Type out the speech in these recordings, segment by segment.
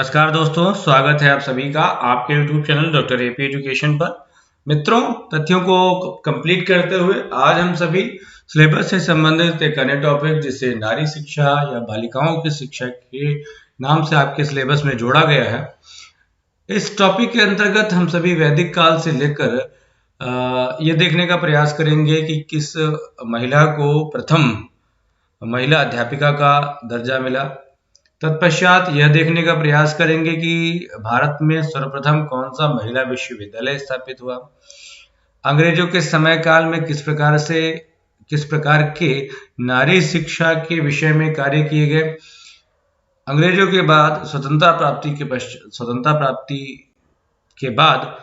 नमस्कार दोस्तों, स्वागत है आप सभी का आपके YouTube channel doctor AP education पर। मित्रों, तथ्यों को कंप्लीट करते हुए आज हम सभी सिलेबस से संबंधित एक अन्य टॉपिक जिसे नारी शिक्षा या बालिकाओं की शिक्षा के नाम से आपके सिलेबस में जोड़ा गया है, इस टॉपिक के अंतर्गत हम सभी वैदिक काल से लेकर ये देखने का प्रयास करेंगे कि किस महिला को प्रथम महिला अध्यापिका का दर्जा मिला। तत्पश्चात यह देखने का प्रयास करेंगे कि भारत में सर्वप्रथम कौन सा महिला विश्वविद्यालय स्थापित हुआ, अंग्रेजों के समय काल में किस प्रकार के नारी शिक्षा के विषय में कार्य किए गए, अंग्रेजों के बाद स्वतंत्रता प्राप्ति के बाद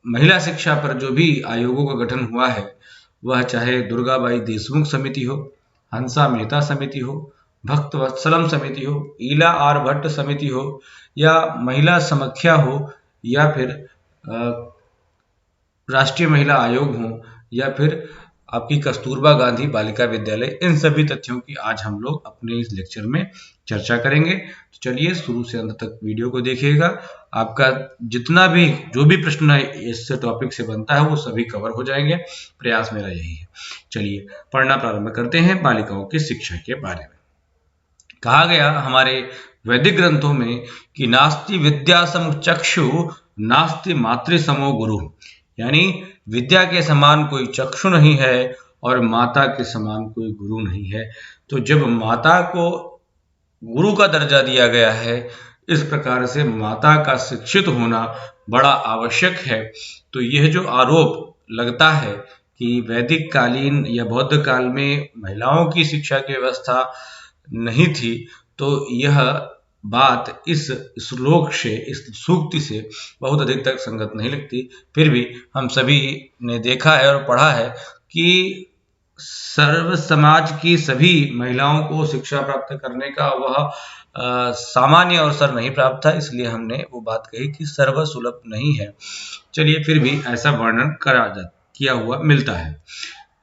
महिला शिक्षा पर जो भी आयोगों का गठन हुआ है, वह चाहे दुर्गाबाई देशमुख समिति हो, हंसा मेहता समिति हो, भक्त वत्सलम समिति हो, ईला आर्यभट्ट समिति हो, या महिला समीक्षा हो, या फिर राष्ट्रीय महिला आयोग हो, या फिर आपकी कस्तूरबा गांधी बालिका विद्यालय, इन सभी तथ्यों की आज हम लोग अपने इस लेक्चर में चर्चा करेंगे। तो चलिए शुरू से अंत तक वीडियो को देखिएगा। आपका जितना भी जो भी प्रश्न इस टॉपिक से बनता है वो सभी कवर हो जाएंगे, प्रयास मेरा यही है। चलिए पढ़ना प्रारंभ करते हैं बालिकाओं की शिक्षा के बारे में। कहा गया हमारे वैदिक ग्रंथों में कि नास्ति विद्या सम चक्षु नास्ति मातृ समो गुरु, यानी विद्या के समान कोई चक्षु नहीं है और माता के समान कोई गुरु नहीं है। तो जब माता को गुरु का दर्जा दिया गया है, इस प्रकार से माता का शिक्षित होना बड़ा आवश्यक है। तो यह जो आरोप लगता है कि वैदिक कालीन या बौद्ध काल में महिलाओं की शिक्षा की व्यवस्था नहीं थी, तो यह बात इस श्लोक से, इस सूक्ति से बहुत अधिक तक संगत नहीं लगती। फिर भी हम सभी ने देखा है और पढ़ा है कि सर्व समाज की सभी महिलाओं को शिक्षा प्राप्त करने का वह सामान्य अवसर नहीं प्राप्त था, इसलिए हमने वो बात कही कि सर्व सुलभ नहीं है। चलिए फिर भी ऐसा वर्णन किया हुआ मिलता है।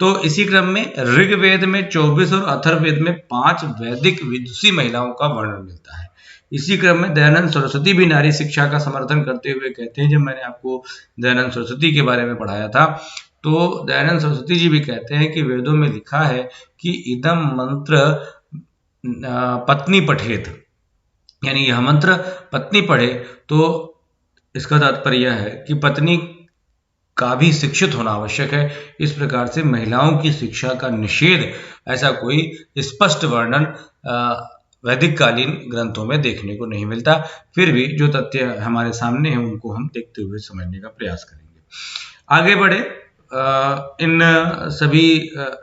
तो इसी क्रम में ऋग्वेद में 24 और अथर्ववेद में 5 वैदिक विदुषी महिलाओं का वर्णन मिलता है। इसी क्रम में दयानंद सरस्वती भी नारी शिक्षा का समर्थन करते हुए कहते हैं, जब मैंने आपको दयानंद सरस्वती के बारे में पढ़ाया था, तो दयानंद सरस्वती जी भी कहते हैं कि वेदों में लिखा है कि इदम मंत्र पत्नी पठेत, यानी यह मंत्र पत्नी पढ़े। तो इसका तात्पर्य यह है कि पत्नी का भी शिक्षित होना आवश्यक है। इस प्रकार से महिलाओं की शिक्षा का निषेध, ऐसा कोई स्पष्ट वर्णन वैदिक कालीन ग्रंथों में देखने को नहीं मिलता। फिर भी जो तथ्य हमारे सामने हैं उनको हम देखते हुए समझने का प्रयास करेंगे। आगे बढ़े, इन सभी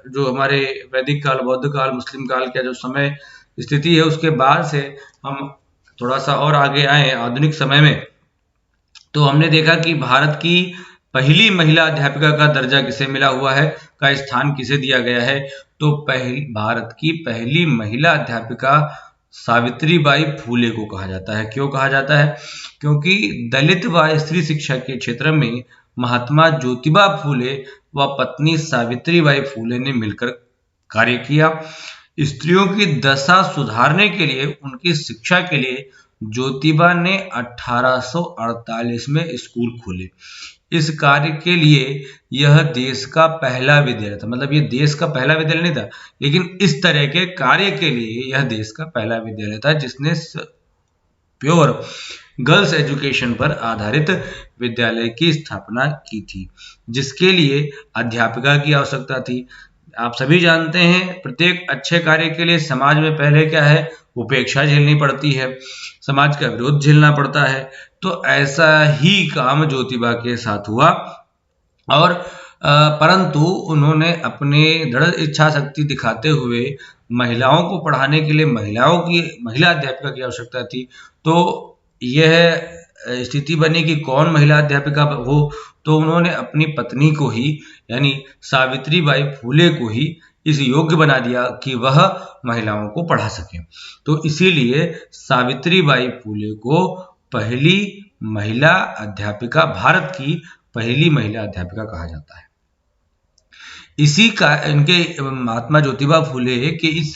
जो हमारे वैदिक काल, बौद्ध काल, मुस्लिम काल का जो समय स्थिति है, उसके बाद से हम थोड़ा सा और आगे आए आधुनिक समय में, तो हमने देखा कि भारत की पहली महिला अध्यापिका का दर्जा किसे मिला हुआ है, का स्थान किसे दिया गया है। तो भारत की पहली महिला अध्यापिका सावित्रीबाई फूले को कहा जाता है। क्यों कहा जाता है? क्योंकि दलित व स्त्री शिक्षा के क्षेत्र में महात्मा ज्योतिबा फूले व पत्नी सावित्रीबाई फूले ने मिलकर कार्य किया। स्त्रियों की दशा सुधारने के लिए, उनकी शिक्षा के लिए ज्योतिबा ने 1848 में स्कूल खोले। इस कार्य के लिए यह देश का पहला विद्यालय था, मतलब ये देश का पहला विद्यालय नहीं था, लेकिन इस तरह के कार्य के लिए यह देश का पहला विद्यालय था जिसने प्योर गर्ल्स एजुकेशन पर आधारित विद्यालय की स्थापना की थी, जिसके लिए अध्यापिका की आवश्यकता थी। आप सभी जानते हैं, प्रत्येक अच्छे कार्य के लिए समाज में पहले क्या है, उपेक्षा झेलनी पड़ती है, समाज का विरोध झेलना पड़ता है। तो ऐसा ही काम ज्योतिबा के साथ हुआ और परंतु उन्होंने अपने दृढ़ इच्छा शक्ति दिखाते हुए महिलाओं को पढ़ाने के लिए महिला अध्यापिका की आवश्यकता थी। तो यह स्थिति बनी कि कौन महिला अध्यापिका हो, तो उन्होंने अपनी पत्नी को ही, यानी सावित्रीबाई फूले को ही इस योग्य बना दिया कि वह महिलाओं को पढ़ा सके। तो इसीलिए सावित्रीबाई फूले को पहली महिला अध्यापिका, भारत की पहली महिला अध्यापिका कहा जाता है। इसी का इनके महात्मा ज्योतिबा फूले के इस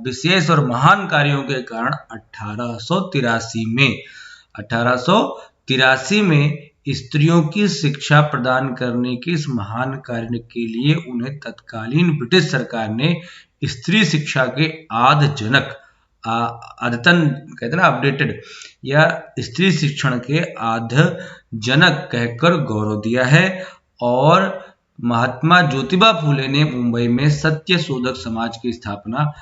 विशेष और महान कार्यों के कारण 1883 में स्त्रियों की शिक्षा प्रदान करने के इस महान कार्य के लिए उन्हें तत्कालीन ब्रिटिश सरकार ने स्त्री शिक्षा के आदि जनक अद्यतन कहते ना अपडेटेड या स्त्री शिक्षण के आद्य जनक कहकर गौरव दिया है। और महात्मा ज्योतिबा फूले ने मुंबई में सत्य शोधक समाज की स्थापना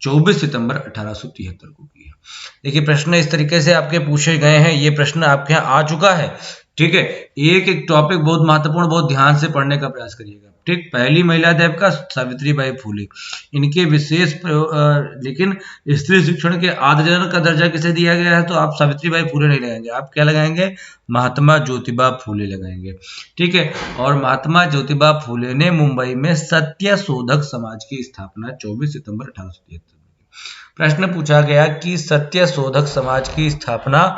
24 सितंबर 1873 को की है। देखिए प्रश्न इस तरीके से आपके पूछे गए हैं, ये प्रश्न आपके यहाँ आ चुका है। ठीक है, एक एक टॉपिक बहुत महत्वपूर्ण, बहुत ध्यान से पढ़ने का प्रयास करिएगा। ठीक, पहली महिला अध्यापिका सावित्रीबाई फूले, इनके विशेष लेकिन स्त्री शिक्षण के आद्य जनक का दर्जा किसे दिया गया है, तो आप सावित्रीबाई फूले नहीं लगाएंगे, आप क्या लगाएंगे, महात्मा ज्योतिबा फूले लगाएंगे। ठीक है, और महात्मा ज्योतिबा फूले ने मुंबई में सत्य शोधक समाज की स्थापना 24 सितंबर 1873 में। प्रश्न पूछा गया कि सत्य शोधक समाज की स्थापना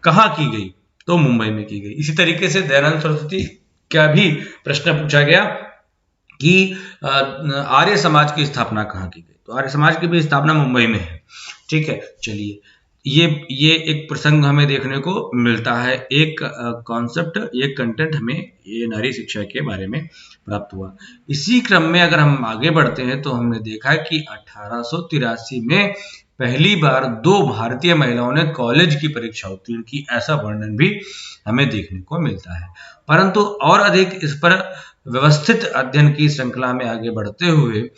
कहाँ की गई, तो मुंबई में की गई। इसी तरीके से दयानंद सरस्वती का भी प्रश्न पूछा गया कि आर्य समाज की स्थापना कहाँ की गई, तो आर्य समाज की भी स्थापना मुंबई में है। ठीक है, चलिए ये एक प्रसंग हमें देखने को मिलता है, एक कॉन्सेप्ट, एक कंटेंट हमें ये नारी शिक्षा के बारे में प्राप्त हुआ। इसी क्रम में अगर हम आगे बढ़ते हैं तो हमने देखा कि 1883 में पहली बार 2 भारतीय महिलाओं ने कॉलेज की परीक्षा उत्तीर्ण की, ऐसा वर्णन भी हमें देखने को मिलता है। परंतु और अधिक इस पर व्यवस्थित अध्ययन की श्रृंखला में आगे बढ़ते हुए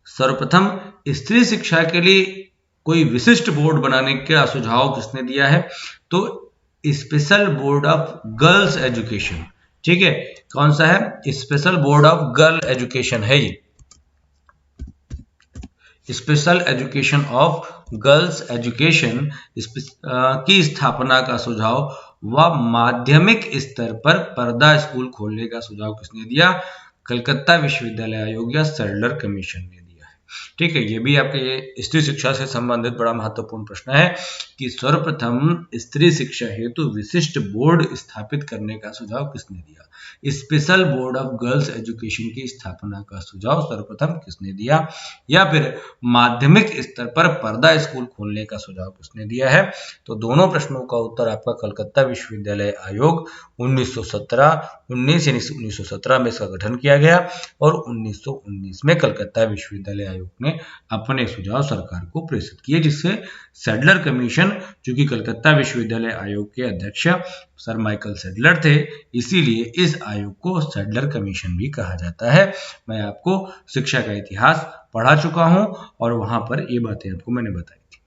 सर्वप्रथम स्त्री शिक्षा के लिए कोई विशिष्ट बोर्ड बनाने का सुझाव किसने दिया है, तो special board of girls education. ठीक है, कौन सा है, special board of girl education है ये, special education of girls education की स्थापना का सुझाव व माध्यमिक स्तर पर पर्दा स्कूल खोलने का सुझाव किसने दिया, कलकत्ता विश्वविद्यालय आयोग या सैडलर कमीशन ने दिया है। ठीक है, ये भी आपके स्त्री शिक्षा से संबंधित बड़ा महत्वपूर्ण प्रश्न है कि सर्वप्रथम स्त्री शिक्षा हेतु विशिष्ट बोर्ड स्थापित करने का सुझाव किसने दिया, special board of girls education की स्थापना का सुझाव सर्वप्रथम किसने दिया, या फिर माध्यमिक स्तर पर पर्दा स्कूल खोलने का सुझाव किसने दिया है। तो दोनों प्रश्नों का उत्तर आपका कलकत्ता विश्वविद्यालय आयोग 1917 में इसका गठन किया गया और 1919 में कलकत्ता विश्वविद्यालय आयोग ने अपने सुझाव सरकार को प्रेषित किए, जिससे सैडलर कमीशन, जो कि कलकत्ता विश्वविद्यालय आयोग के अध्यक्ष सर माइकल सैडलर थे, इसीलिए इस आयोग को सैडलर कमीशन भी कहा जाता है। मैं आपको शिक्षा का इतिहास पढ़ा चुका हूं और वहां पर ये बातें आपको मैंने बताई थी।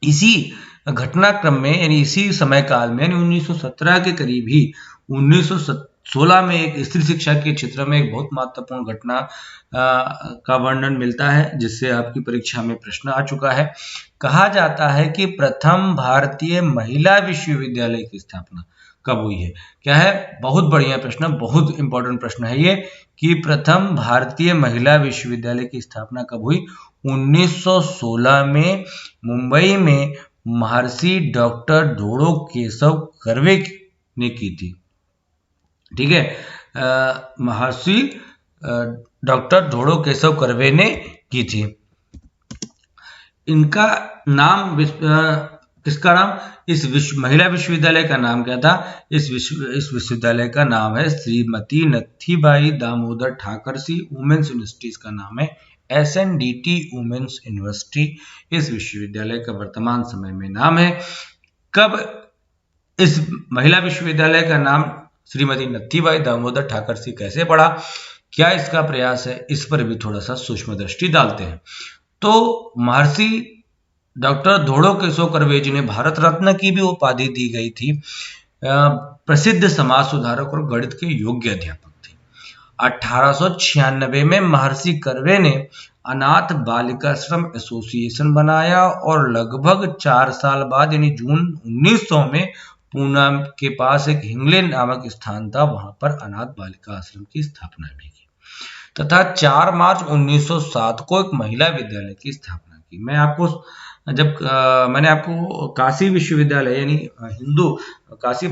इसी घटनाक्रम में यानी इसी समय काल में 1917 के करीब ही 1916 में एक स्त्री शिक्षा के क्षेत्र में एक बहुत महत्वपूर्ण घटना का वर्णन मिलता है, जिससे आपकी परीक्षा में प्रश्न आ चुका है। कहा जाता है कि प्रथम भारतीय महिला विश्वविद्यालय की स्थापना कब हुई है। क्या है, बहुत बढ़िया प्रश्न, बहुत इंपॉर्टेंट प्रश्न है ये कि प्रथम भारतीय महिला विश्वविद्यालय की स्थापना कब हुई, 1916 में मुंबई में महर्षि डॉक्टर ढोड़ो केशव कर्वे ने की थी। ठीक है, महर्षि डॉक्टर ढोड़ो केशव कर्वे ने की थी। इनका नाम किसका नाम, इस महिला विश्वविद्यालय का नाम क्या था, इस विश्वविद्यालय का नाम है श्रीमती नथीबाई दामोदर ठाकरसी वुमेन्स यूनिवर्सिटी, इसका नाम है SNDT वुमेन्स यूनिवर्सिटी। इस विश्वविद्यालय का वर्तमान समय में नाम है। कब इस महिला विश्वविद्यालय का नाम श्रीमती नथीबाई दामोदर ठाकरसी कैसे पड़ा, क्या इसका प्रयास है, इस पर भी थोड़ा सा सूक्ष्म दृष्टि डालते हैं। तो महर्षि डॉक्टर ढोड़ो केशव कर्वे जी ने भारत रत्न की भी उपाधि दी गई थी। प्रसिद्ध समाज सुधारक और गणित के योग्य अध्यापक थे। 1896 में महर्षि कर्वे ने अनाथ बालिकाश्रम एसोसिएशन बनाया और लगभग 4 साल बाद यानी जून 1900 में पूना के पास एक हिंगले नामक स्थान था, वहां पर अनाथ बालिका आश्रम की स्थापना भी की तथा 4 मार्च 1907 को एक महिला विद्यालय की स्थापना की। मैंने आपको काशी विश्वविद्यालय यानी हिंदू काशी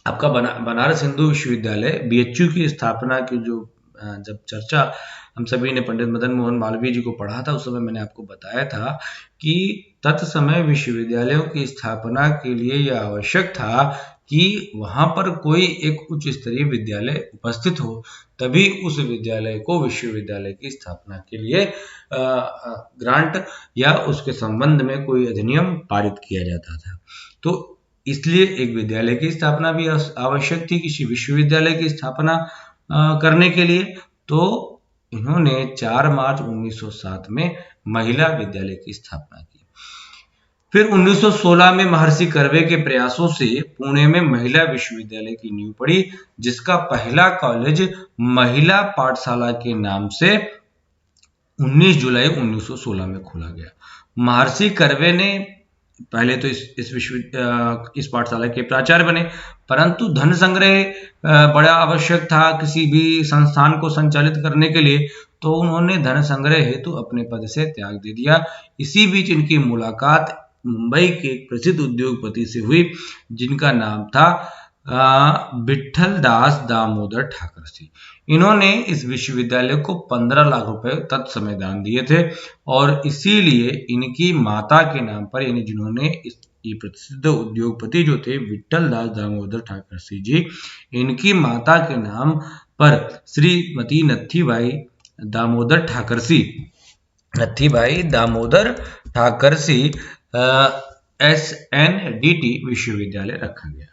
आपका बनारस हिंदू विश्वविद्यालय बीएचयू की स्थापना की जो जब चर्चा हम सभी ने पंडित मदन मोहन मालवीय जी को पढ़ा था, उस समय मैंने आपको बताया था कि तत्समय विश्वविद्यालयों की स्थापना के लिए यह आवश्यक था कि वहां पर कोई एक उच्च स्तरीय विद्यालय उपस्थित हो, तभी उस विद्यालय को विश्वविद्यालय की स्थापना के लिए ग्रांट या उसके संबंध में कोई अधिनियम पारित किया जाता था। तो इसलिए एक विद्यालय की स्थापना भी आवश्यक थी किसी विश्वविद्यालय की स्थापना करने के लिए। तो इन्होंने 4 मार्च 1907 में महिला विद्यालय की स्थापना की। फिर 1916 में महर्षि कर्वे के प्रयासों से पुणे में महिला विश्वविद्यालय की नींव पड़ी, जिसका पहला कॉलेज महिला पाठशाला के नाम से 19 जुलाई 1916 में खोला गया। महर्षि कर्वे ने पहले तो इस पाठशाला के प्राचार्य बने, परंतु धन संग्रह बड़ा आवश्यक था किसी भी संस्थान को संचालित करने के लिए, तो उन्होंने धन संग्रह हेतु अपने पद से त्याग दे दिया। इसी बीच इनकी मुलाकात मुंबई के एक प्रसिद्ध उद्योगपति से हुई, जिनका नाम था विठल दास दामोदर ठाकरसी। इन्होंने इस विश्वविद्यालय को 15 लाख रुपए तत्समय दान दिए थे, और इसीलिए इनकी माता के नाम पर, यानी जिन्होंने ये प्रसिद्ध उद्योगपति जो थे विठल दास दामोदर ठाकरसी जी, इनकी माता के नाम पर श्रीमती नथीबाई दामोदर ठाकरसी SNDT विश्वविद्यालय रखा गया।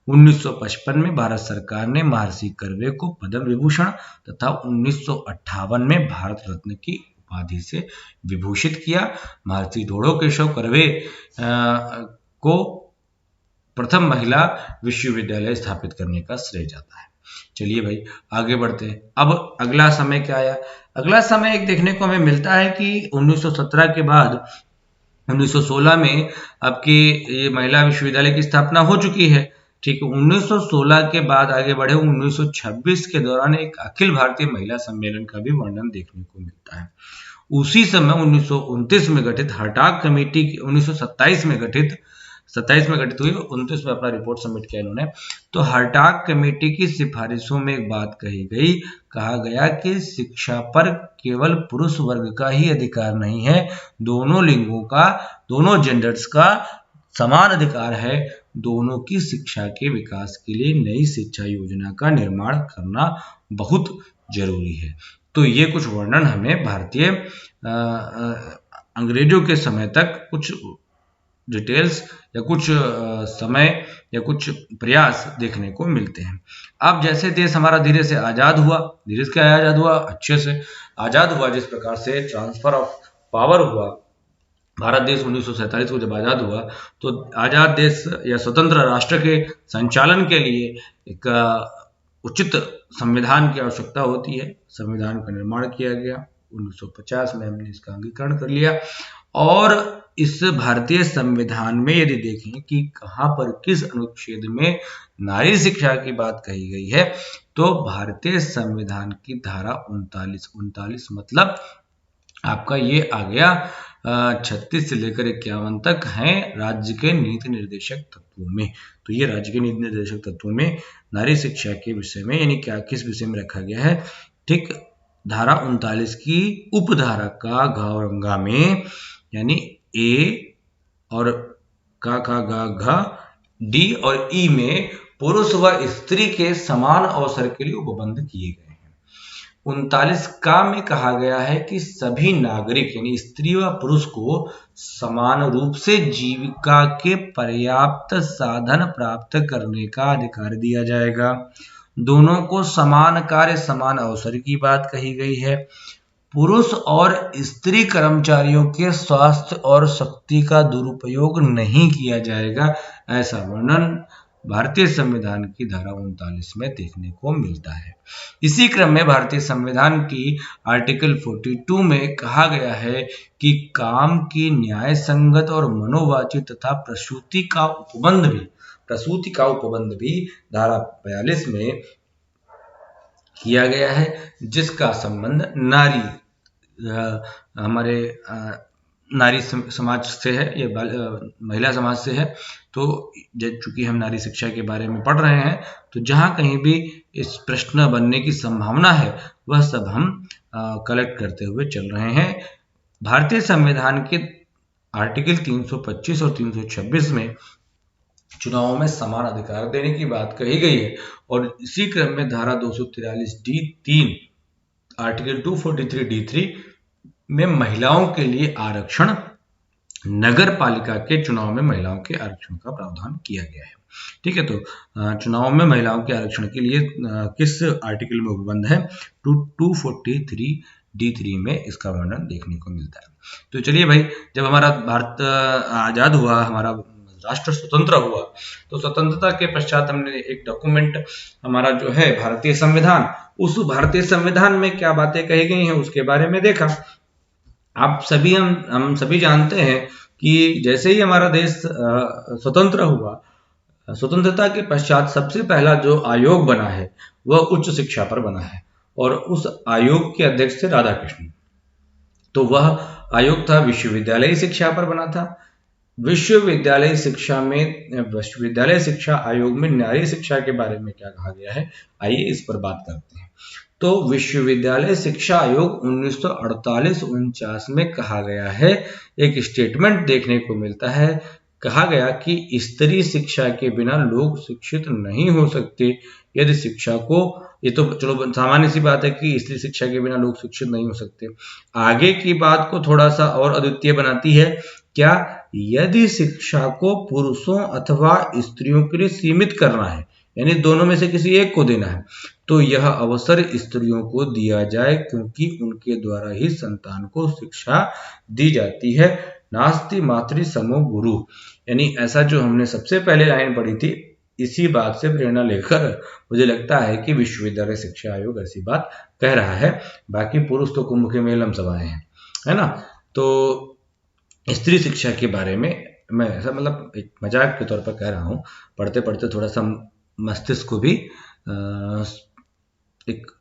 1955 में भारत सरकार ने महर्षि कर्वे को पद्म विभूषण तथा 1958 में भारत रत्न की उपाधि से विभूषित किया। महर्षि ढोड़ो केशव कर्वे को प्रथम महिला विश्वविद्यालय स्थापित करने का श्रेय जाता है। चलिए भाई आगे बढ़ते हैं। अब अगला समय क्या आया? अगला समय एक देखने को हमें मिलता है कि 1917 के बाद 1916 में आपकी ये महिला विश्वविद्यालय की स्थापना हो चुकी है। ठीक है, 1916 के बाद आगे बढ़े 1926 के दौरान एक अखिल भारतीय महिला सम्मेलन का भी वर्णन देखने को मिलता है। उसी समय 1929 में गठित हर्टाग कमेटी की 1927 में गठित 27 में गठित हुई, 29 में अपना रिपोर्ट सबमिट किया इन्होंने। तो हर्टाग कमेटी की सिफारिशों में एक बात कहा गया कि शिक्षा पर केवल पुरुष वर्ग का ही अधिकार नहीं है, दोनों लिंगों का, दोनों जेंडर्स का समान अधिकार है। दोनों की शिक्षा के विकास के लिए नई शिक्षा योजना का निर्माण करना बहुत जरूरी है। तो ये कुछ वर्णन हमें भारतीय अंग्रेजों के समय तक कुछ डिटेल्स या कुछ समय या कुछ प्रयास देखने को मिलते हैं। अब जैसे देश हमारा धीरे से आजाद हुआ, धीरे से आजाद हुआ, अच्छे से आजाद हुआ, जिस प्रकार से ट्रांसफर ऑफ पावर हुआ, भारत देश 1947 को जब आजाद हुआ, तो आजाद देश या स्वतंत्र राष्ट्र के संचालन के लिए एक उचित संविधान की आवश्यकता होती है। संविधान का निर्माण किया गया 1950 में, हमने इसका अंगीकरण कर लिया। और इस भारतीय संविधान में यदि देखें कि कहां पर किस अनुच्छेद में नारी शिक्षा की बात कही गई है, तो भारतीय संविधान की धारा 39 मतलब आपका ये आ गया 36 से लेकर 51 तक है राज्य के नीति निर्देशक तत्वों में। तो ये राज्य के नीति निर्देशक तत्वों में नारी शिक्षा के विषय में, यानी क्या किस विषय में रखा गया है। ठीक, धारा 39 की उपधारा का घ में, यानी ए और घ डी और ई में पुरुष व स्त्री के समान अवसर के लिए उपबंध किए गए हैं। 39 का में कहा गया है कि सभी नागरिक यानी स्त्री व पुरुष को समान रूप से जीविका के पर्याप्त साधन प्राप्त करने का अधिकार दिया जाएगा। दोनों को समान कार्य समान अवसर की बात कही गई है। पुरुष और स्त्री कर्मचारियों के स्वास्थ्य और शक्ति का दुरुपयोग नहीं किया जाएगा, ऐसा वर्णन भारतीय संविधान की धारा 39 में देखने को मिलता है। इसी क्रम में भारतीय संविधान की आर्टिकल 42 में कहा गया है कि काम की न्याय संगत और मनोवाची तथा प्रसूति का उपबंध भी धारा 42 में किया गया है, जिसका संबंध हमारे नारी समाज से है, ये महिला समाज से है। तो चूंकि हम नारी शिक्षा के बारे में पढ़ रहे हैं, तो जहां कहीं भी इस प्रश्न बनने की संभावना है वह सब हम कलेक्ट करते हुए चल रहे हैं। भारतीय संविधान के आर्टिकल 325 और 326 में चुनावों में समान अधिकार देने की बात कही गई है, और इसी क्रम में धारा 243D3 आर्टिकल 243D3 में महिलाओं के लिए आरक्षण, नगर पालिका के चुनाव में महिलाओं के आरक्षण का प्रावधान किया गया है। ठीक है, तो चुनाव में महिलाओं के आरक्षण के लिए किस आर्टिकल में उपबंध है? 243D3 में इसका वर्णन देखने को मिलता है। तो चलिए भाई, जब हमारा भारत आजाद हुआ, हमारा राष्ट्र स्वतंत्र हुआ, तो स्वतंत्रता के पश्चात हमने एक डॉक्यूमेंट, हमारा जो है भारतीय संविधान, उस भारतीय संविधान में क्या बातें कही गई हैं उसके बारे में देखा। आप सभी हम सभी जानते हैं कि जैसे ही हमारा देश स्वतंत्र हुआ, स्वतंत्रता के पश्चात सबसे पहला जो आयोग बना है वह उच्च शिक्षा पर बना है, और उस आयोग के अध्यक्ष थे राधाकृष्णन। तो वह आयोग था विश्वविद्यालय शिक्षा पर बना था। विश्वविद्यालय शिक्षा आयोग में नारी शिक्षा के बारे में क्या कहा गया है, आइए इस पर बात करते हैं। तो विश्वविद्यालय शिक्षा आयोग 1948-49 में कहा गया है, एक स्टेटमेंट देखने को मिलता है। कहा गया कि स्त्री शिक्षा के बिना लोग शिक्षित नहीं हो सकते। यदि शिक्षा को, ये तो चलो सामान्य सी बात है कि स्त्री शिक्षा के बिना लोग शिक्षित नहीं हो सकते। आगे की बात को थोड़ा सा और अद्वितीय बनाती है, क्या? यदि शिक्षा को पुरुषों अथवा स्त्रियों के लिए सीमित करना है, यानी दोनों में से किसी एक को देना है, तो यह अवसर स्त्रियों को दिया जाए, क्योंकि उनके द्वारा ही संतान को शिक्षा दी जाती है। नास्ति मातृ समो गुरु, यानी ऐसा जो हमने सबसे पहले लाइन पढ़ी थी, इसी बात से प्रेरणा लेकर मुझे लगता है कि विश्वविद्यालय शिक्षा आयोग ऐसी बात कह रहा है। बाकी पुरुष तो कुंभ के मेल हम सब आए हैं, है ना। तो स्त्री शिक्षा के बारे में मैं ऐसा मतलब एक मजाक के तौर पर कह रहा हूँ, पढ़ते पढ़ते थोड़ा सा मस्तिष्क को भी एक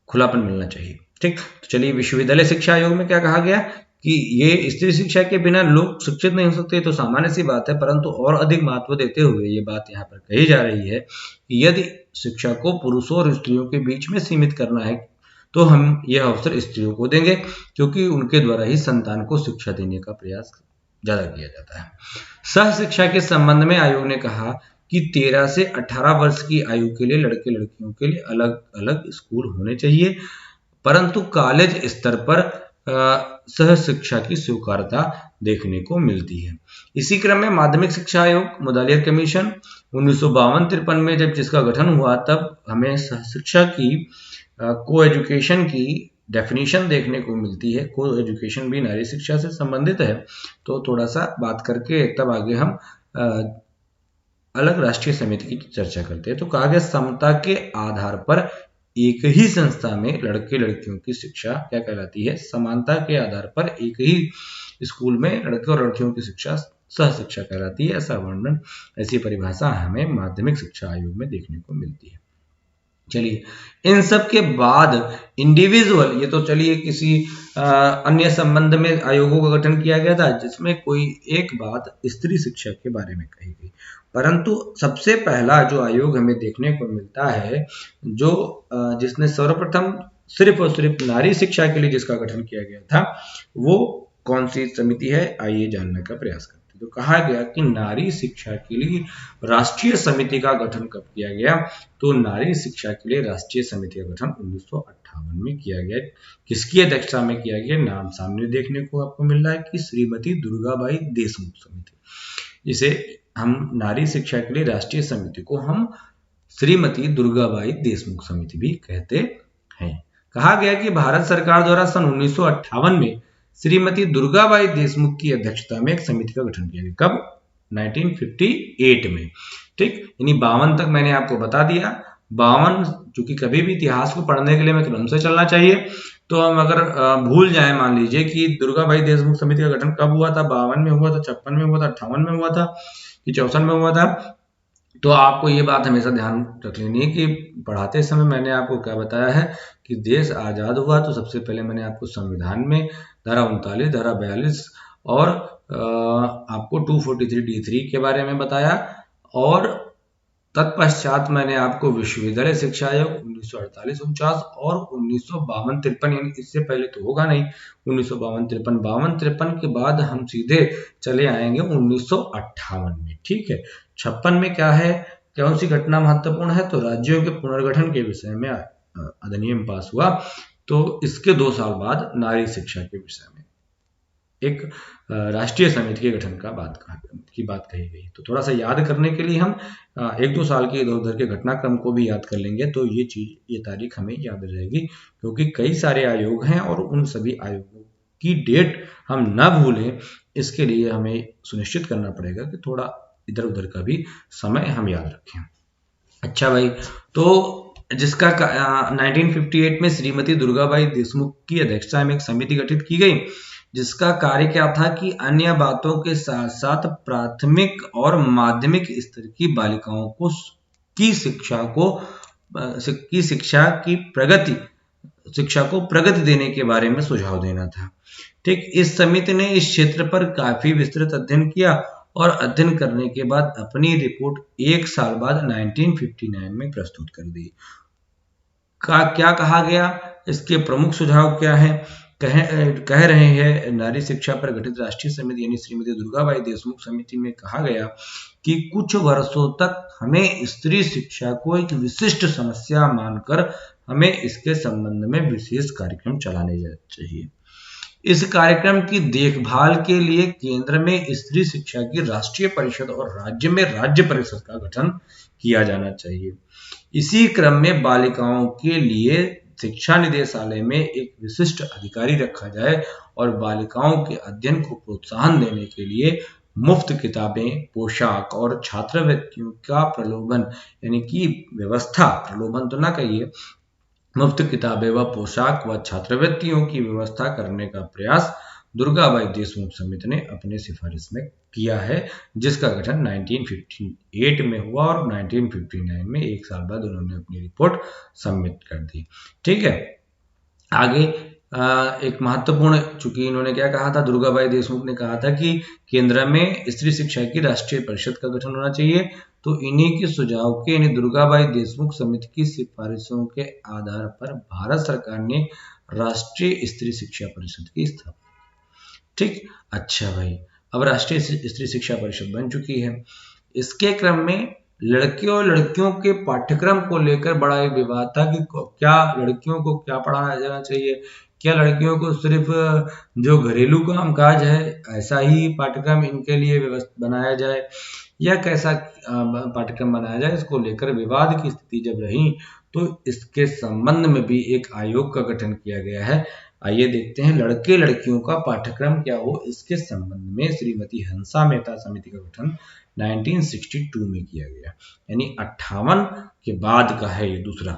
खुलापन मिलना चाहिए। ठीक, तो चलिए, विश्वविद्यालय शिक्षा आयोग में क्या कहा गया कि ये स्त्री शिक्षा के बिना लोग शिक्षित नहीं हो सकते, तो सामान्य सी बात है, परंतु और अधिक महत्व देते हुए ये बात यहाँ पर कही जा रही है कि यदि शिक्षा को पुरुषों और स्त्रियों के बीच में सीमित करना है, तो हम यह अवसर स्त्रियों को देंगे, क्योंकि उनके द्वारा ही संतान को शिक्षा देने का प्रयास ज्यादा किया जाता है। सह शिक्षा के संबंध में आयोग ने कहा कि 13 से 18 वर्ष की आयु के लिए लड़के लड़कियों के लिए अलग अलग स्कूल होने चाहिए, परंतु कॉलेज स्तर पर सह शिक्षा की स्वीकार्यता देखने को मिलती है। इसी क्रम में माध्यमिक शिक्षा आयोग, मुदालियर कमीशन 1952-53 में जब जिसका गठन हुआ, तब हमें सह शिक्षा की को एजुकेशन की डेफिनेशन देखने को मिलती है। को एजुकेशन भी नारी शिक्षा से संबंधित है, तो थोड़ा सा बात करके तब आगे हम अलग राष्ट्रीय समिति की चर्चा करते हैं। तो कहा गया, समता के आधार पर एक ही संस्था में लड़के लड़कियों की शिक्षा क्या कहलाती है? समानता के आधार पर एक ही स्कूल में लड़के और लड़कियों की शिक्षा सह शिक्षा कहलाती है। ऐसा वर्णन, ऐसी परिभाषा हमें माध्यमिक शिक्षा आयोग में देखने को मिलती है। चलिए, इन सब के बाद इंडिविजुअल, ये तो चलिए किसी अन्य संबंध में आयोगों का गठन किया गया था, जिसमें कोई एक बात स्त्री शिक्षा के बारे में कही गई, परंतु सबसे पहला जो आयोग हमें देखने को मिलता है, जो जिसने सर्वप्रथम सिर्फ और सिर्फ नारी शिक्षा के लिए जिसका गठन किया गया था, वो कौन सी समिति है, आइए जानने का प्रयास करते हैं। तो कहा गया कि नारी शिक्षा के लिए राष्ट्रीय समिति का गठन कब किया गया? तो नारी शिक्षा के लिए राष्ट्रीय समिति का गठन 1958 में किया गया। किसकी अध्यक्षता में किया गया? नाम सामने देखने को आपको मिल रहा है कि श्रीमती दुर्गाबाई देशमुख समिति। जिसे हम नारी शिक्षा के लिए राष्ट्रीय समिति को हम श्रीमती दुर्गाबाई देशमुख समिति भी कहते हैं। कहा गया कि भारत सरकार द्वारा सन 1958 में श्रीमती दुर्गाबाई देशमुख की अध्यक्षता में एक समिति का गठन किया गया। कब? 1958 में। ठीक, यानी 52 तक मैंने आपको बता दिया। 52, चूंकि कभी भी इतिहास को पढ़ने के लिए हमें क्रम से चलना चाहिए, तो हम अगर भूल जाए, मान लीजिए कि दुर्गाबाई देशमुख समिति का गठन कब हुआ था, 52 में हुआ था, 56 में हुआ था, 58 में हुआ था कि 64 में हुआ था, तो आपको ये बात हमेशा ध्यान रख लेनी है कि पढ़ाते समय मैंने आपको क्या बताया है कि देश आज़ाद हुआ तो सबसे पहले मैंने आपको संविधान में धारा 39, धारा 42 और आपको 243D3 के बारे में बताया, और तत्पश्चात मैंने आपको विश्वविद्यालय शिक्षा आयोग 1948-49 और 1952-53, यानी इससे पहले तो होगा नहीं 1952-53 के बाद हम सीधे चले आएंगे 1958 में। ठीक है, 56 में क्या है, कौन सी घटना महत्वपूर्ण है, तो राज्यों के पुनर्गठन के विषय में अधिनियम पास हुआ। तो इसके 2 साल बाद नारी शिक्षा के विषय में एक राष्ट्रीय समिति के गठन की बात कही गई। तो थोड़ा सा याद करने के लिए हम 1-2 साल के इधर उधर के घटनाक्रम को भी याद कर लेंगे तो ये तारीख हमें याद रहेगी, क्योंकि कई सारे आयोग हैं और उन सभी आयोगों की डेट हम ना भूलें, इसके लिए हमें सुनिश्चित करना पड़ेगा कि थोड़ा इधर उधर का भी समय हम याद रखें। अच्छा भाई, तो जिसका 1958 में श्रीमती दुर्गाबाई देशमुख की अध्यक्षता में एक समिति गठित की गई, जिसका कार्य क्या था कि अन्य बातों के साथ साथ प्राथमिक और माध्यमिक स्तर की बालिकाओं को की शिक्षा को प्रगति देने के बारे में सुझाव देना था। ठीक, इस समिति ने इस क्षेत्र पर काफी विस्तृत अध्ययन किया और अध्ययन करने के बाद अपनी रिपोर्ट 1 साल बाद 1959 में प्रस्तुत कर दी। क्या कहा गया, इसके प्रमुख सुझाव क्या है, कह रहे हैं नारी शिक्षा पर गठित राष्ट्रीय समिति यानी श्रीमती दुर्गाबाई देशमुख समिति में कहा गया कि कुछ वर्षों तक हमें स्त्री शिक्षा को एक विशिष्ट समस्या मानकर हमें इसके संबंध में विशेष कार्यक्रम चलाने चाहिए। इस कार्यक्रम की देखभाल के लिए केंद्र में स्त्री शिक्षा की राष्ट्रीय परिषद और राज्य में राज्य परिषद का गठन किया जाना चाहिए। इसी क्रम में बालिकाओं के लिए शिक्षा निदेशालय में एक विशिष्ट अधिकारी रखा जाए और बालिकाओं के अध्ययन को प्रोत्साहन देने के लिए मुफ्त किताबें, पोशाक और छात्रवृत्तियों का प्रलोभन यानी कि व्यवस्था, प्रलोभन तो ना कहिए, मुफ्त किताबें व पोशाक व छात्रवृत्तियों की व्यवस्था करने का प्रयास दुर्गाबाई देशमुख समिति ने अपने सिफारिश में किया है, जिसका गठन 1958 में हुआ और 1959 में 1 साल बाद उन्होंने अपनी रिपोर्ट सबमिट कर दी। ठीक है, आगे एक महत्वपूर्ण, चूंकि इन्होंने क्या कहा था, दुर्गाबाई देशमुख ने कहा था कि केंद्र में स्त्री शिक्षा की राष्ट्रीय परिषद का गठन होना चाहिए। तो इन्हीं के सुझाव के यानी दुर्गाबाई देशमुख समिति की सिफारिशों के आधार पर भारत सरकार ने राष्ट्रीय स्त्री शिक्षा परिषद की स्थापना। ठीक, अच्छा भाई, अब राष्ट्रीय स्त्री शिक्षा परिषद बन चुकी है। इसके क्रम में लड़कियों और लड़कियों के पाठ्यक्रम को लेकर बड़ा एक विवाद था कि क्या लड़कियों को क्या पढ़ाया जाना चाहिए, क्या लड़कियों को सिर्फ जो घरेलू काम काज है ऐसा ही पाठ्यक्रम इनके लिए बनाया जाए या कैसा पाठ्यक्रम बनाया जाए। इसको लेकर विवाद की स्थिति जब रही तो इसके संबंध में भी एक आयोग का गठन किया गया है। आइए देखते हैं लड़के लड़कियों का पाठ्यक्रम क्या हो, इसके संबंध में श्रीमती हंसा मेहता समिति का गठन 1962 में किया गया, यानी 58 के बाद का है ये दूसरा।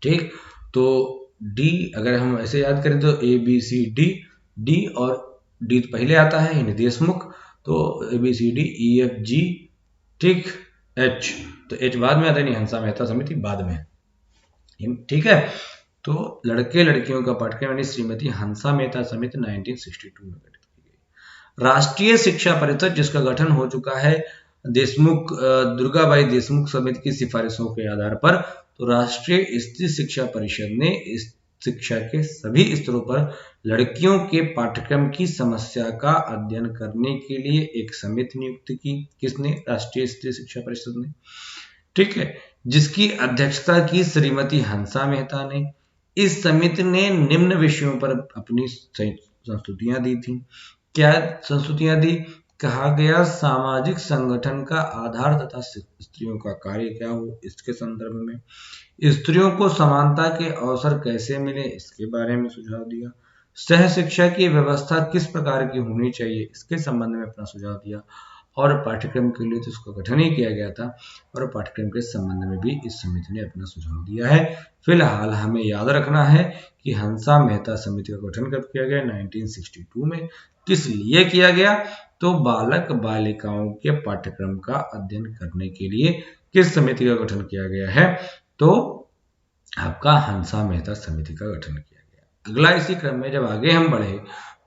ठीक, तो डी अगर हम ऐसे याद करें तो ABCD, डी और डी पहले आता है यानी देशमुख, तो ABCD EFG, ठीक, H, तो H बाद में आता है, हंसा मेहता समिति बाद में। ठीक है, तो लड़के लड़कियों का पाठ्यक्रम यानी श्रीमती हंसा मेहता समिति 1962 में गठित की गई। राष्ट्रीय शिक्षा परिषद जिसका गठन हो चुका है दुर्गाबाई देशमुख समिति की सिफारिशों के आधार पर, तो राष्ट्रीय स्त्री शिक्षा परिषद ने इस शिक्षा के सभी स्तरों पर लड़कियों के पाठ्यक्रम की समस्या का अध्ययन करने के लिए एक समिति नियुक्त की। किसने? राष्ट्रीय स्त्री शिक्षा परिषद ने। ठीक है, जिसकी अध्यक्षता की श्रीमती हंसा मेहता ने। इस समिति ने निम्न विषयों पर अपनी संस्तुतियां दी थी। क्या संस्तुतियां दी? कहा गया सामाजिक संगठन का आधार तथा स्त्रियों का कार्य क्या हो, इसके संदर्भ में स्त्रियों को समानता के अवसर कैसे मिले, इसके बारे में सुझाव दिया। सह शिक्षा की व्यवस्था किस प्रकार की होनी चाहिए, इसके संबंध में अपना सुझाव दिया। और पाठ्यक्रम के लिए तो इसका गठन ही किया गया था और पाठ्यक्रम के संबंध में भी इस समिति ने अपना सुझाव दिया है। फिलहाल हमें याद रखना है कि हंसा मेहता समिति का गठन कब किया गया? 1962 में। किस लिए किया गया? तो बालक बालिकाओं के पाठ्यक्रम का अध्ययन करने के लिए किस समिति का गठन किया गया है? तो आपका हंसा मेहता समिति का गठन किया गया। अगला इसी क्रम में जब आगे हम बढ़े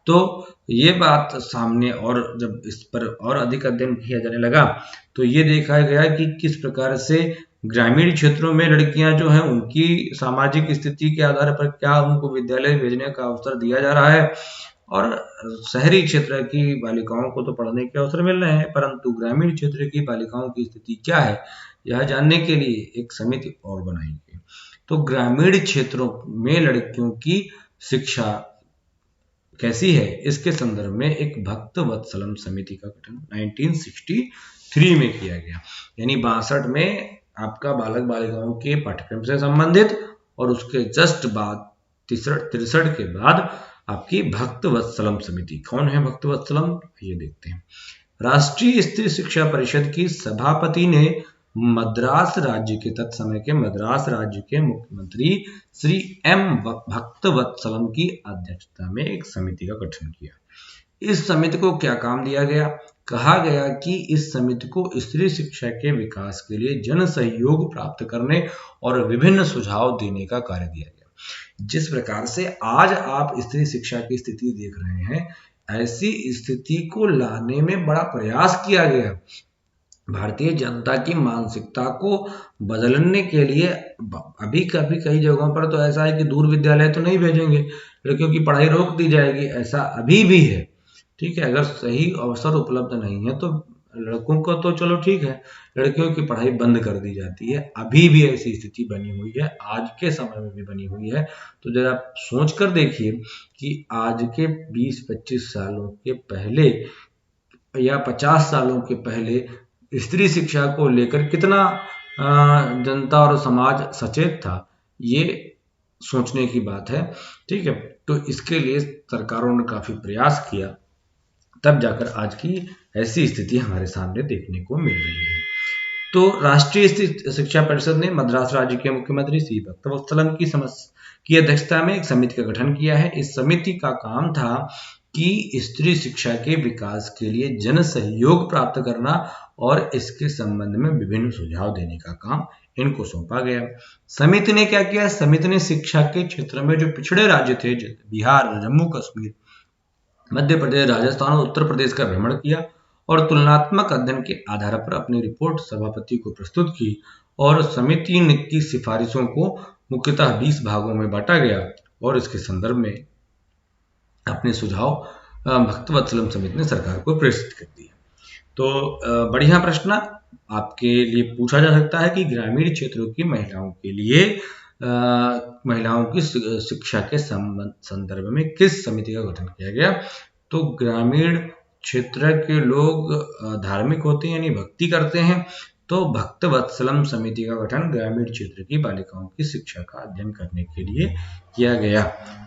तो ये बात सामने, और जब इस पर और अधिक अध्ययन किया जाने लगा तो ये देखा गया कि किस प्रकार से ग्रामीण क्षेत्रों में लड़कियां जो हैं उनकी सामाजिक स्थिति के आधार पर क्या उनको विद्यालय भेजने का अवसर दिया जा रहा है, और शहरी क्षेत्र की बालिकाओं को तो पढ़ने के अवसर मिल रहे हैं, परंतु ग्रामीण क्षेत्र की बालिकाओं की स्थिति क्या है यह जानने के लिए एक समिति और बनाई गई। तो ग्रामीण क्षेत्रों में लड़कियों की शिक्षा कैसी है इसके संदर्भ में एक भक्त वत्सलम समिति का गठन 1963 में किया गया। यानी 62 में आपका बालक बालिकाओं के पाठ्यक्रम से संबंधित, और उसके जस्ट बाद 63 के बाद आपकी भक्त वत्सलम समिति। कौन है भक्त वत्सलम, ये देखते हैं। राष्ट्रीय स्त्री शिक्षा परिषद की सभापति ने मद्रास राज्य के तत्समय के मद्रास राज्य के मुख्यमंत्री श्री एम भक्तवत्सलम की अध्यक्षता में एक समिति का गठन किया। इस समिति को क्या काम दिया गया? कहा गया कि इस समिति को स्त्री शिक्षा के विकास के लिए जन सहयोग प्राप्त करने और विभिन्न सुझाव देने का कार्य दिया गया। जिस प्रकार से आज आप स्त्री शिक्षा की स्थिति देख रहे हैं, ऐसी स्थिति को लाने में बड़ा प्रयास किया गया। भारतीय जनता की मानसिकता को बदलने के लिए अभी कई जगहों पर तो ऐसा है कि दूर विद्यालय तो नहीं भेजेंगे, लड़कियों की पढ़ाई रोक दी जाएगी, ऐसा अभी भी है। ठीक है, अगर सही अवसर उपलब्ध नहीं है तो लड़कों को तो चलो ठीक है, लड़कियों की पढ़ाई बंद कर दी जाती है। अभी भी ऐसी स्थिति बनी हुई है, आज के समय में भी बनी हुई है। तो जरा सोच कर देखिए कि आज के 20-25 सालों के पहले या 50 सालों के पहले स्त्री शिक्षा को लेकर कितना जनता और समाज सचेत था, ये सोचने की बात है। ठीक है, तो इसके लिए सरकारों ने काफी प्रयास किया, तब जाकर आज की ऐसी स्थिति हमारे सामने देखने को मिल रही है। तो राष्ट्रीय शिक्षा परिषद ने मद्रास राज्य के मुख्यमंत्री श्री भक्तवत्सलम की अध्यक्षता में एक समिति का गठन किया है। इस समिति का काम था कि स्त्री शिक्षा के विकास के लिए जन सहयोग प्राप्त करना और इसके संबंध में विभिन्न सुझाव देने का काम इनको सौंपा गया। समिति ने क्या किया? समिति ने शिक्षा के क्षेत्र में जो पिछड़े राज्य थे, बिहार, जम्मू कश्मीर, मध्य प्रदेश, राजस्थान और उत्तर प्रदेश का भ्रमण किया और तुलनात्मक अध्ययन के आधार पर अपनी रिपोर्ट सभापति को प्रस्तुत की, और समिति की सिफारिशों को मुख्यतः 20 भागों में बांटा गया और इसके संदर्भ में अपने सुझाव भक्तवत्सलम समिति ने सरकार को प्रेषित कर दिए। तो बढ़िया प्रश्न आपके लिए पूछा जा सकता है कि ग्रामीण क्षेत्रों की महिलाओं के लिए महिलाओं की शिक्षा के संदर्भ में किस समिति का गठन किया गया? तो ग्रामीण क्षेत्र के लोग धार्मिक होते हैं, यानी भक्ति करते हैं, तो भक्तवत्सलम समिति का गठन ग्रामीण क्षेत्र की बालिकाओं की शिक्षा का अध्ययन करने के लिए किया गया।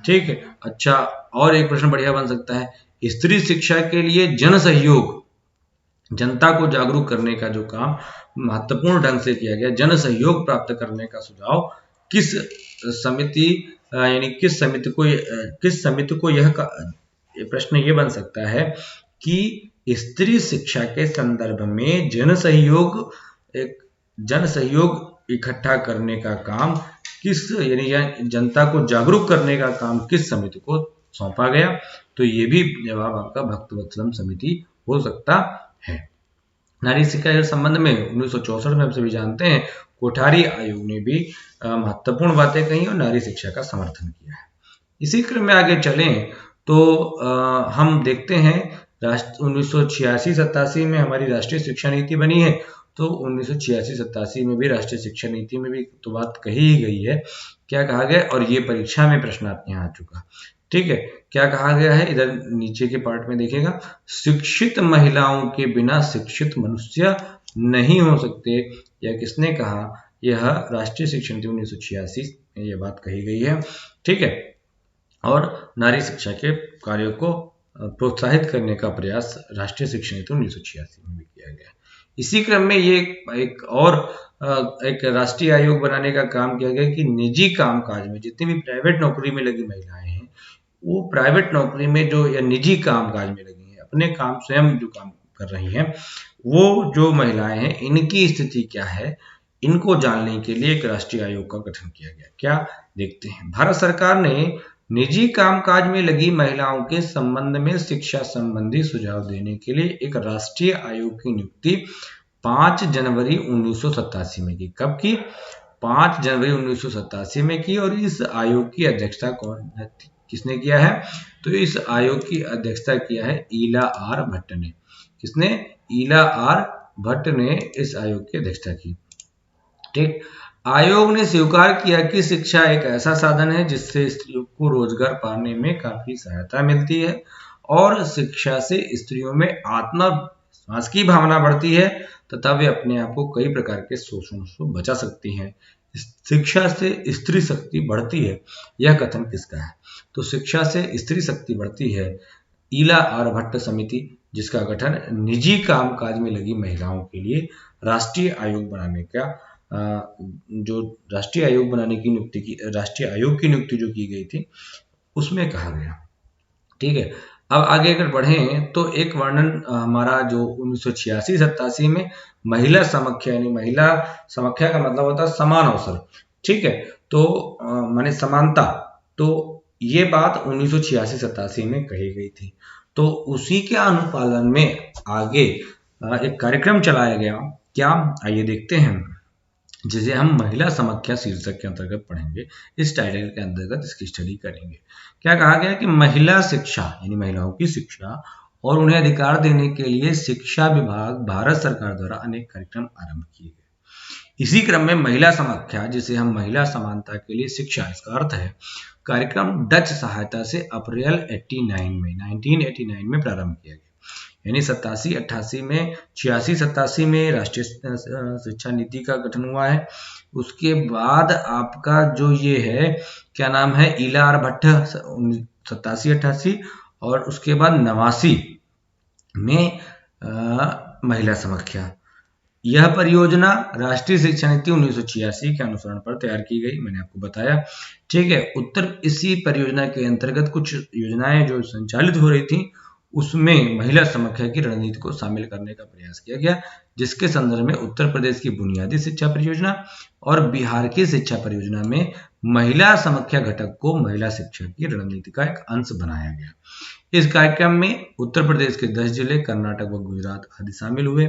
ठीक है, अच्छा, और एक प्रश्न बढ़िया बन सकता है, स्त्री शिक्षा के लिए जन सहयोग, जनता को जागरूक करने का जो काम महत्वपूर्ण ढंग से किया गया, जन सहयोग प्राप्त करने का सुझाव किस समिति, यानी किस समिति को यह प्रश्न ये बन सकता है कि स्त्री शिक्षा के संदर्भ में जन सहयोग इकट्ठा करने का काम किस, यानी जनता को जागरूक करने का काम किस समिति को सौंपा गया? तो ये भी जवाब आपका भक्तवत्सलम समिति हो सकता है। नारी शिक्षा के संबंध में 1964 में हम सभी जानते हैं कोठारी आयोग ने भी महत्वपूर्ण बातें कही और नारी शिक्षा का समर्थन किया है। इसी क्रम में आगे चलें तो हम देखते हैं 1986-87 में हमारी राष्ट्रीय शिक्षा नीति बनी है। तो 1986-87 में भी राष्ट्रीय शिक्षा नीति में भी तो बात कही ही गई है। क्या कहा गया, और ये परीक्षा में प्रश्न आपके यहाँ आ चुका। ठीक है, क्या कहा गया है, इधर नीचे के पार्ट में देखिएगा, शिक्षित महिलाओं के बिना शिक्षित मनुष्य नहीं हो सकते। यह किसने कहा? यह राष्ट्रीय शिक्षा नीति 1986 में यह बात कही गई है। ठीक है, और नारी शिक्षा के कार्यों को प्रोत्साहित करने का प्रयास राष्ट्रीय शिक्षा नीति 1986 में भी किया गया। इसी क्रम में ये एक राष्ट्रीय आयोग बनाने का काम किया गया कि निजी कामकाज में जितनी भी प्राइवेट नौकरी में लगी महिलाएं हैं, वो प्राइवेट नौकरी में जो या निजी कामकाज में लगी हैं, अपने काम स्वयं जो काम कर रही हैं, वो जो महिलाएं हैं इनकी स्थिति क्या है, इनको जानने के लिए एक राष्ट्रीय आयोग का गठन किया गया। क्या देखते हैं। भारत सरकार ने निजी कामकाज में लगी महिलाओं के संबंध में शिक्षा संबंधी सुझाव देने के लिए एक राष्ट्रीय आयोग की नियुक्ति 5 जनवरी 1987 में की। कब की? 5 जनवरी 1987 में की। और इस आयोग की अध्यक्षता किसने किया है? तो इस आयोग की अध्यक्षता किया है ईला आर भट्ट ने। किसने? ईला आर भट्ट ने इस आयोग की अध्यक्षता की। ठीक। आयोग ने स्वीकार किया कि शिक्षा एक ऐसा साधन है जिससे स्त्रियों को रोजगार पाने में काफी सहायता मिलती है और शिक्षा से स्त्रियों में आत्मविश्वास की भावना बढ़ती है तथा वे अपने आप को कई प्रकार के शोषण से बचा सकती हैं। शिक्षा से स्त्री शक्ति बढ़ती है, यह कथन किसका है? तो शिक्षा से स्त्री शक्ति बढ़ती है ईला आर भट्ट समिति, जिसका गठन निजी कामकाज में लगी महिलाओं के लिए राष्ट्रीय आयोग बनाने का जो राष्ट्रीय आयोग बनाने की नियुक्ति की राष्ट्रीय आयोग की नियुक्ति जो की गई थी उसमें कहा गया। ठीक है। अब आगे अगर बढ़ें तो एक वर्णन हमारा जो 1986-87 में महिला समाख्या, यानी महिला समाख्या का मतलब होता है समान अवसर। ठीक है। तो माने समानता, तो ये बात 1986-87 में कही गई थी। तो उसी के अनुपालन में आगे एक कार्यक्रम चलाया गया। क्या? आइए देखते हैं, जिसे हम महिला समाख्या शीर्षक के अंतर्गत पढ़ेंगे। इस टाइटल के अंतर्गत इसकी स्टडी करेंगे। क्या कहा गया कि महिला शिक्षा यानी महिलाओं की शिक्षा और उन्हें अधिकार देने के लिए शिक्षा विभाग भारत सरकार द्वारा अनेक कार्यक्रम आरंभ किए गए। इसी क्रम में महिला समाख्या, जिसे हम महिला समानता के लिए शिक्षा, इसका अर्थ है कार्यक्रम डच सहायता से अप्रैल 1989 में प्रारंभ किया गया। यानी 87-88 में 86-87 में राष्ट्रीय शिक्षा नीति का गठन हुआ है। उसके बाद आपका जो ये है क्या नाम है, ईला आर भट्ट 87-88, और उसके बाद 89 में महिला समाख्या। यह परियोजना राष्ट्रीय शिक्षा नीति 1986 के अनुसरण पर तैयार की गई, मैंने आपको बताया। ठीक है। इसी परियोजना के अंतर्गत कुछ योजनाएं जो संचालित हो रही थी उसमें महिला समाख्या की रणनीति को शामिल करने का प्रयास किया गया, जिसके संदर्भ में उत्तर प्रदेश की बुनियादी शिक्षा परियोजना और बिहार की शिक्षा परियोजना में महिला समाख्या घटक को महिला शिक्षा की रणनीति का एक अंश बनाया गया। इस कार्यक्रम में उत्तर प्रदेश के 10 जिले, कर्नाटक व गुजरात आदि शामिल हुए।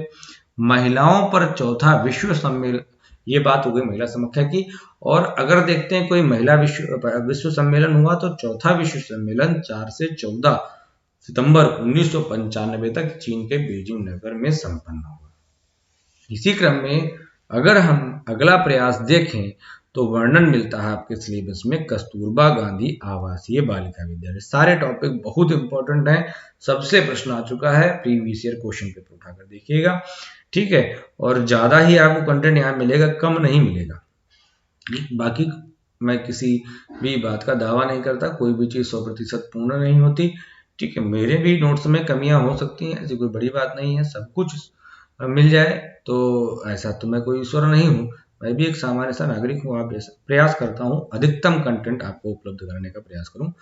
महिलाओं पर चौथा विश्व सम्मेलन, ये बात हो गई महिला समाख्या की। और अगर देखते हैं कोई महिला विश्व सम्मेलन हुआ तो चौथा विश्व सम्मेलन 4 से 14 सितंबर 1995 तक चीन के बीजिंग नगर में संपन्न हुआ। इसी क्रम में अगर हम अगला प्रयास देखें तो वर्णन मिलता है आपके सिलेबस में कस्तूरबा गांधी आवासीय बालिका विद्यालय। सारे टॉपिक बहुत इंपॉर्टेंट हैं, सबसे प्रश्न आ चुका है, प्रीवियस ईयर क्वेश्चन पेपर उठाकर देखिएगा। ठीक है। और ज्यादा ही आपको कंटेंट यहाँ मिलेगा, कम नहीं मिलेगा। बाकी मैं किसी भी बात का दावा नहीं करता, कोई भी चीज 100% पूर्ण नहीं होती। ठीक है। मेरे भी नोट्स में कमियां हो सकती हैं, ऐसी कोई बड़ी बात नहीं है, सब कुछ मिल जाए तो ऐसा तो मैं कोई ईश्वर नहीं हूँ, मैं भी एक सामान्य सा नागरिक हूँ। आप प्रयास करता हूँ अधिकतम कंटेंट आपको उपलब्ध कराने का प्रयास करूँ।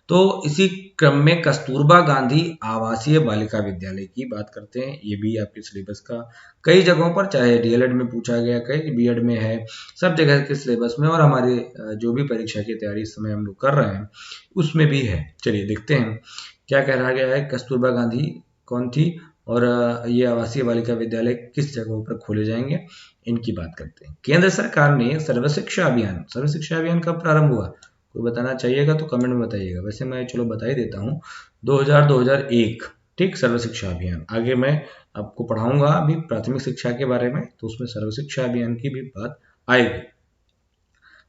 तो इसी क्रम में कस्तूरबा गांधी आवासीय बालिका विद्यालय की बात करते हैं। ये भी आपके सिलेबस का कई जगहों पर, चाहे डीएलएड में पूछा गया, कई बीएड में है, सब जगह के सिलेबस में, और हमारे जो भी परीक्षा की तैयारी इस समय हम लोग कर रहे हैं उसमें भी है। चलिए देखते हैं क्या कहा गया है। कस्तूरबा गांधी कौन थी और ये आवासीय बालिका विद्यालय किस जगहों पर खोले जाएंगे, इनकी बात करते हैं। केंद्र सरकार ने सर्व शिक्षा अभियान कब प्रारंभ हुआ? कोई बताना चाहिएगा तो कमेंट में बताइएगा, वैसे मैं चलो बता ही देता हूँ, 2000-2001। ठीक, सर्व शिक्षा अभियान। आगे मैं आपको पढ़ाऊंगा अभी प्राथमिक शिक्षा के बारे में, तो उसमें सर्व शिक्षा अभियान की भी बात आएगी।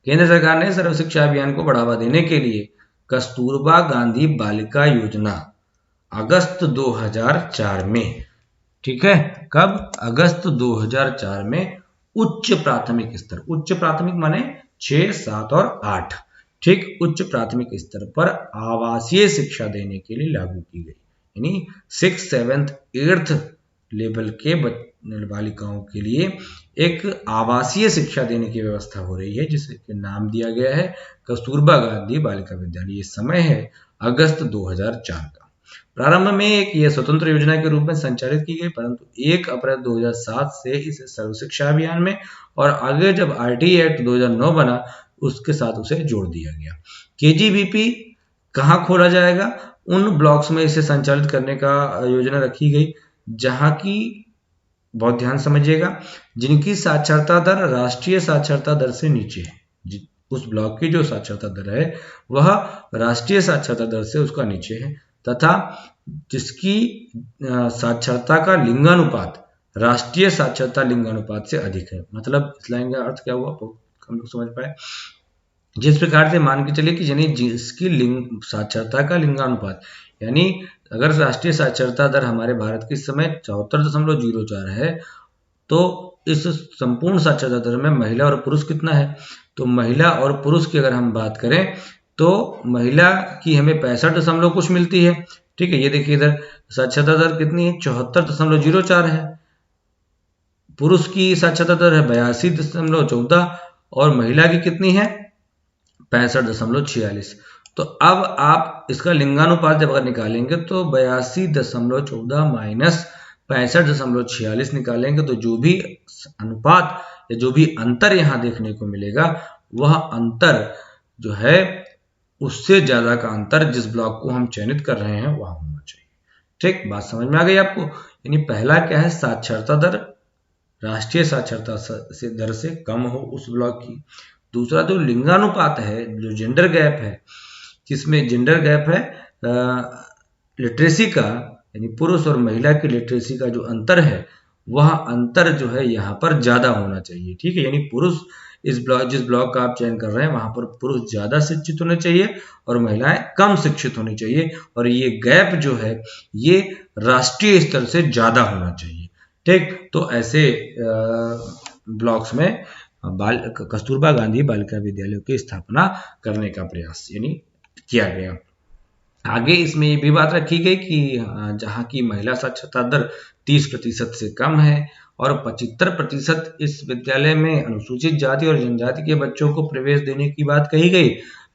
केंद्र सरकार ने सर्व शिक्षा अभियान को बढ़ावा देने के लिए कस्तूरबा गांधी बालिका योजना अगस्त 2004 में, ठीक है, कब? अगस्त 2004 में उच्च प्राथमिक स्तर, उच्च प्राथमिक माने 6, 7 और 8, ठीक, उच्च प्राथमिक स्तर पर आवासीय शिक्षा देने के लिए लागू की गई। यानी 6, 7, 8 लेवल के बालिकाओं के लिए एक आवासीय शिक्षा देने की व्यवस्था हो रही है, जिसके नाम दिया गया है कस्तूरबा गांधी बालिका विद्यालय। ये समय है अगस्त 2004 का। प्रारंभ में एक यह स्वतंत्र योजना के रूप में संचालित की गई, परंतु 1 अप्रैल 2007 से इसे सर्व शिक्षा अभियान में और आगे जब आरटी एक्ट 2009 बना उसके साथ उसे जोड़ दिया गया। केजीबीपी कहाँ खोला जाएगा? उन ब्लॉक्स में इसे संचालित करने का योजना रखी गई जहां की, बहुत ध्यान समझिएगा, जिनकी साक्षरता दर राष्ट्रीय साक्षरता दर से नीचे है। उस ब्लॉक की जो साक्षरता दर है वह राष्ट्रीय साक्षरता दर से उसका नीचे है, तथा जिसकी साक्षरता का लिंगानुपात राष्ट्रीय साक्षरता लिंगानुपात से अधिक है। मतलब इस लाइन का अर्थ क्या हुआ, हम लोग समझ पाए। जिस प्रकार से मान के चलिए कि यानी जिसकी लिंग साक्षरता का लिंगानुपात, यानी अगर राष्ट्रीय साक्षरता दर हमारे भारत के समय 74.04 है, तो इस संपूर्ण साक्षरता दर में महिला और पुरुष कितना है? तो महिला और पुरुष की अगर हम बात करें तो महिला की हमें 65 कुछ मिलती है, ठीक है। ये देखिए इधर साक्षरता दर कितनी है, 74.04 है। पुरुष की साक्षरता दर है 82.14 और महिला की कितनी है, 65.46। तो अब आप इसका लिंगानुपात जब अगर निकालेंगे तो 82.14 माइनस 65.46 निकालेंगे तो जो भी अनुपात या जो भी अंतर यहाँ देखने को मिलेगा वह अंतर जो है उससे ज्यादा का अंतर जिस ब्लॉक को हम चयनित कर रहे हैं वहां होना चाहिए। ठीक, बात समझ में आ गई आपको? यानी पहला क्या है, साक्षरता दर राष्ट्रीय साक्षरता दर से कम हो उस ब्लॉक की। दूसरा जो लिंगानुपात है, जो जेंडर गैप है, जिसमें जेंडर गैप है लिटरेसी का, यानी पुरुष और महिला की लिटरेसी का जो अंतर है वह अंतर जो है यहाँ पर ज्यादा होना चाहिए। ठीक है, यानी पुरुष इस ब्लॉक, जिस ब्लॉक का आप चयन कर रहे हैं वहां पर पुरुष ज्यादा शिक्षित होने चाहिए और महिलाएं कम शिक्षित होनी चाहिए, और ये गैप जो है ये राष्ट्रीय स्तर से ज्यादा होना चाहिए। ठीक, तो ऐसे ब्लॉक्स में कस्तूरबा गांधी बालिका विद्यालयों की स्थापना करने का प्रयास यानी किया गया। आगे इसमें ये भी बात रखी गई कि जहां की महिला साक्षरता दर 30% से कम है और 75% इस विद्यालय में अनुसूचित जाति और जनजाति के बच्चों को प्रवेश देने की बात कही गई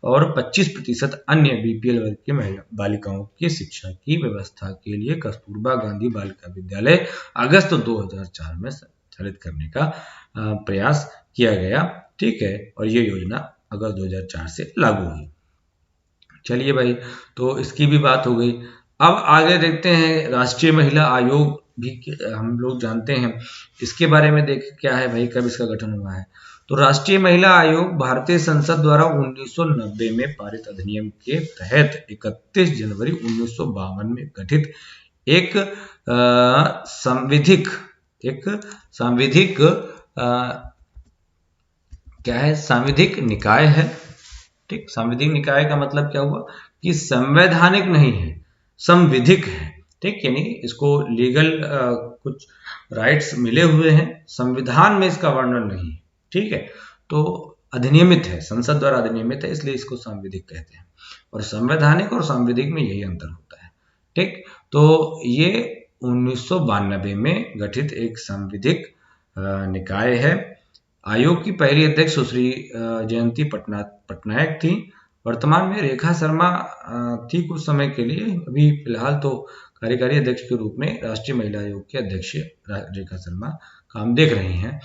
और 25% अन्य बीपीएल वर्ग की महिला बालिकाओं की शिक्षा की व्यवस्था के लिए कस्तूरबा गांधी बालिका विद्यालय अगस्त 2004 में संचालित करने का प्रयास किया गया। ठीक है, और ये योजना अगस्त 2004 से लागू हुई। चलिए भाई, तो इसकी भी बात हो गई। अब आगे देखते हैं राष्ट्रीय महिला आयोग भी हम लोग जानते हैं, इसके बारे में देख क्या है भाई, कब इसका गठन हुआ है। तो राष्ट्रीय महिला आयोग भारतीय संसद द्वारा 1990 में पारित अधिनियम के तहत 31 जनवरी 1952 में गठित एक सांविधिक क्या है, सांविधिक निकाय है। ठीक, सांविधिक निकाय का मतलब क्या हुआ कि संवैधानिक नहीं है, संविधिक है। ठीक, यानी इसको लीगल कुछ राइट्स मिले हुए हैं, संविधान में इसका वर्णन नहीं है। ठीक है, तो अधिनियमित है, संसद द्वारा अधिनियमित है, इसलिए इसको सांविधिक कहते हैं। और संवैधानिक और सांविधिक में यही अंतर होता है। ठीक, तो ये 1992 में गठित एक सांविधिक निकाय है। आयोग की पहली अध्यक्ष सुश्री जयंती पटनायक थी। वर्तमान में रेखा शर्मा थी कुछ समय के लिए, अभी फिलहाल तो कार्यकारी अध्यक्ष के रूप में राष्ट्रीय महिला आयोग के अध्यक्ष रेखा शर्मा काम देख रही हैं।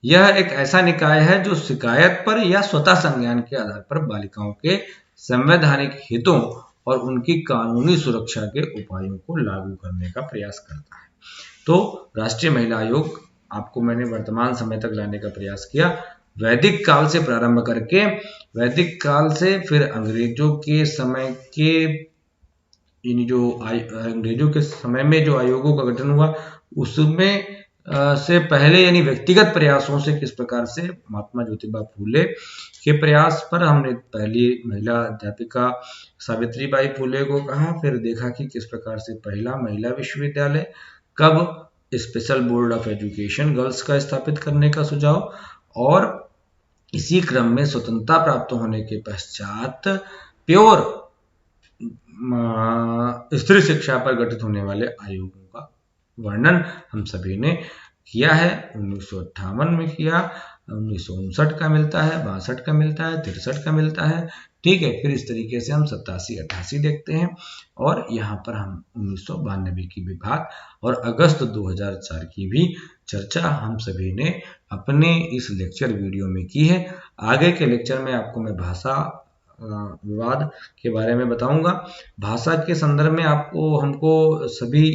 यह एक ऐसा निकाय है जो शिकायत पर या स्वतः संज्ञान के आधार पर बालिकाओं के संवैधानिक हितों और उनकी कानूनी सुरक्षा के उपायों को लागू करने का प्रयास करता है। तो राष्ट्रीय महिला आयोग आपको मैंने वर्तमान समय तक लाने का प्रयास किया, वैदिक काल से प्रारंभ करके, वैदिक काल से फिर अंग्रेजों के समय के, जो अंग्रेजों के समय में जो आयोगों का गठन हुआ उसमें से पहले यानी व्यक्तिगत प्रयासों से किस प्रकार से महात्मा ज्योतिबा फूले के प्रयास पर हमने पहली महिला अध्यापिका सावित्रीबाई फूले को कहा, फिर देखा कि किस प्रकार से पहला महिला विश्वविद्यालय, कब special board of education girls का स्थापित करने का सुझाव, और इसी क्रम में स्वतंत्रता प्राप्त होने के पश्चात प्योर स्त्री शिक्षा पर गठित होने वाले आयोगों का वर्णन हम सभी ने किया है। 1958 में किया, 1959 का मिलता है, 62 का मिलता है, 63 का मिलता है। ठीक है, फिर इस तरीके से हम 87-88 देखते हैं और यहाँ पर हम 1992 की विभाग और अगस्त 2004 की भी चर्चा हम सभी ने अपने इस लेक्चर वीडियो में की है। आगे के लेक्चर में आपको मैं भाषा विवाद के बारे में बताऊंगा। भाषा के संदर्भ में हमको सभी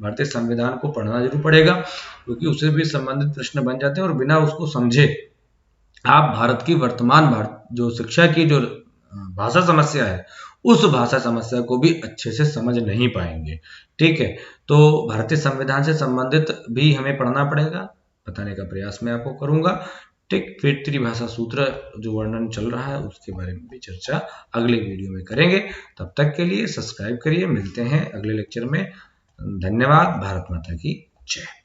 भारतीय संविधान को पढ़ना जरूर पड़ेगा, क्योंकि उससे भी संबंधित प्रश्न बन जाते हैं और बिना उसको समझे आप भारत की वर्तमान जो शिक्षा की जो भाषा समस्या है उस भाषा समस्या को भी अच्छे से समझ नहीं पाएंगे। ठीक है, तो भारतीय संविधान से संबंधित भी हमें पढ़ना पड़ेगा, बताने का प्रयास मैं आपको करूंगा। ठीक, फिर त्रिभाषा सूत्र जो वर्णन चल रहा है उसके बारे में भी चर्चा अगले वीडियो में करेंगे। तब तक के लिए सब्सक्राइब करिए, मिलते हैं अगले लेक्चर में। धन्यवाद। भारत माता की जय।